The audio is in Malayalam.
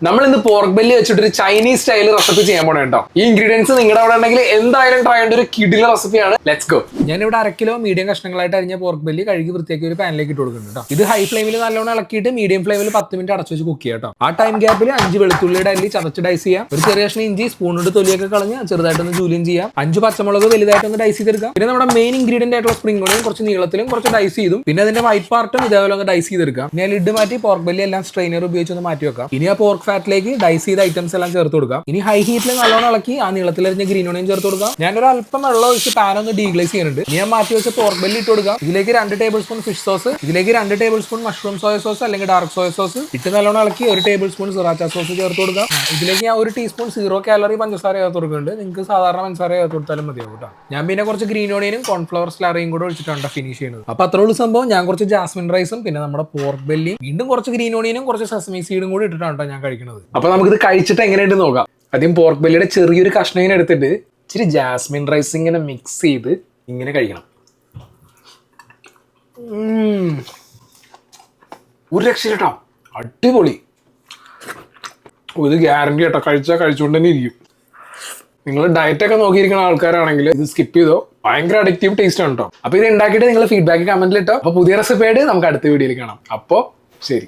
നമ്മൾ ഇന്ന് പോർക്ക് ബെല്ലി വെച്ചിട്ടൊരു ചൈനീസ് സ്റ്റൈൽ റെസിപ്പി ചെയ്യാൻ പോണേ കേട്ടോ. ഈ ഇൻഗ്രീഡിയൻസ് നിങ്ങളുടെ അവിടെ ഉണ്ടെങ്കിൽ എന്തായാലും ട്രൈ ചെയ്യേണ്ട ഒരു കിടില റെസിപ്പിയാണ്. Let's go. ഞാനിവിടെ 1 കിലോ മീഡിയം കഷ്ണങ്ങളായിട്ട് അരിഞ്ഞ പോർക്ക് ബെല്ലി കഴുകി വൃത്തിയാക്കി ഒരു പാനിലേക്ക് ഇട്ട് കൊടുക്കുന്നുണ്ട് കേട്ടോ. ഇത് ഹൈ ഫ്ലെയിമിൽ നല്ലോണം ഇളക്കിയിട്ട് മീഡിയം ഫ്ലെയിമിൽ 10 മിനിറ്റ് അടച്ചു വെച്ച് കുക്ക് ചെയ്യാം കേട്ടോ. ആ ടൈം ഗ്യാപ്പിൽ 5 വെളുത്തുള്ളിയുടെ അല്ലി ചതച്ച് ഡൈസ് ചെയ്യാം. ഒരു ചെറിയ കഷ്ണം ഇഞ്ചി സ്പൂൺ കൊണ്ട് തൊലിയൊക്കെ കളഞ്ഞ് ചെറുതായിട്ടൊന്ന് ജൂലിയം ചെയ്യാം. 5 പച്ചമുളക് വലുതായിട്ടൊന്ന് ഡൈസ് ചെയ്തെടുക്കാം. പിന്നെ നമ്മുടെ മെയിൻ ഇൻഗ്രീഡിയന്റ് ആയിട്ടുള്ള സ്പ്രിംഗ് ഓണിയൻ കുറച്ച് നീളത്തിലും കുറച്ച് ഡൈസ് ചെയ്തും പിന്നെ അതിന്റെ വൈറ്റ് പാർട്ടും ഇതേപോലെ ഒന്ന് ഡൈസ് ചെയ്തെടുക്കാം. ഞാൻ ലിഡ് മാറ്റി പോർക്ക് ബെല്ലി എല്ലാം സ്ട്രെയിനർ ഉപയോഗിച്ച് ഒന്ന് മാറ്റി വെക്കാം. ഇനി ആ പോർക്ക് ഫാറ്റിലേക്ക് ഡൈസ് ചെയ്ത ഐറ്റംസ് എല്ലാം ചേർത്ത് കൊടുക്കാം. ഇനി ഹൈ ഹീറ്റിൽ നല്ലോണം ഇളക്കി ആ നീളത്തിലരിഞ്ഞ ഗ്രീൻ ഓണിയൻ ചേർത്ത് കൊടുക്കാം. ഞാനൊരു അല്പം വെള്ളം ഒഴിച്ച് പാൻ ഒന്ന് ഡീഗ്ലേസ് ചെയ്യുന്നുണ്ട്. ഞാൻ മാറ്റി വെച്ച പോർക്ക് ബെല്ലി ഇട്ട് കൊടുക്കാം. ഇതിലേക്ക് 2 ടേബിൾ സ്പൂൺ ഫിഷ് സോസ്, ഇതിലേക്ക് 2 table spoon mushroom soya sauce അല്ലെങ്കിൽ ഡാർക്ക് സോയ സോസ് ഇട്ട് നല്ലോണം ഇളക്കി 1 ടേബിൾ സ്പൂൺ സിറാച്ച സോസ് ചേർത്ത് കൊടുക്കാം. ഇതിലേക്ക് ഞാൻ 1 ടീസ്പൂൺ 0 കാലറി പഞ്ചസാര ചേർത്ത് കൊടുക്കുന്നുണ്ട്. നിങ്ങൾക്ക് സാധാരണ പഞ്ചസാര ചേർത്ത് കൊടുത്താലും മതിയാവും കേട്ടോ. ഞാൻ പിന്നെ കുറച്ച് ഗ്രീൻ ഓണിയനും കോൺഫ്ലവർ സ്ലറിയും കൂടെ ഒഴിച്ചിട്ടാണ് ഫിനിഷ് ചെയ്യുന്നത്. അപ്പൊ അത്രയുള്ള സംഭവം. ഞാൻ കുറച്ച് ജാസ്മിൻ റൈസും പിന്നെ നമ്മുടെ പോർക്ക് ബെല്ലിയും വീണ്ടും കുറച്ച് ഗ്രീൻ ഓണിയനും കുറച്ച് സെസമി സീഡും കൂടി ഇട്ടിട്ടാണ് ഞാൻ കഴിക്കുന്നത്. അപ്പൊ നമുക്കിത് കഴിച്ചിട്ട് എങ്ങനെയുണ്ട് നോക്കാം. ആദ്യം പോർക്ക് ബെല്ലിയുടെ ചെറിയൊരു കഷ്ണം ഇങ്ങനെ എടുത്തിട്ട് ഇച്ചിരി ജാസ്മിൻ റൈസ് ഇങ്ങനെ മിക്സ് ചെയ്ത് ഇങ്ങനെ കഴിക്കണം. ഒരു രക്ഷയില്ല കേട്ടോ, അടിപൊളി. ഇത് ഗ്യാരണ്ടി കേട്ടോ, കഴിച്ചുകൊണ്ട് തന്നെ ഇരിക്കും. നിങ്ങൾ ഡയറ്റ് ഒക്കെ നോക്കിയിരിക്കുന്ന ആൾക്കാരാണെങ്കിൽ ഇത് സ്കിപ്പ് ചെയ്തോ, ഭയങ്കര അഡിക്റ്റീവ് ടേസ്റ്റ് ആണ് കേട്ടോ. അപ്പൊ ഇത് ഉണ്ടാക്കിയിട്ട് നിങ്ങൾ ഫീഡ്ബാക്ക് കമന്റിൽ ഇട്ടോ. അപ്പൊ പുതിയ റെസിപ്പി ആയിട്ട് നമുക്ക് അടുത്ത വീഡിയോയിൽ കാണാം. അപ്പോ ശരി.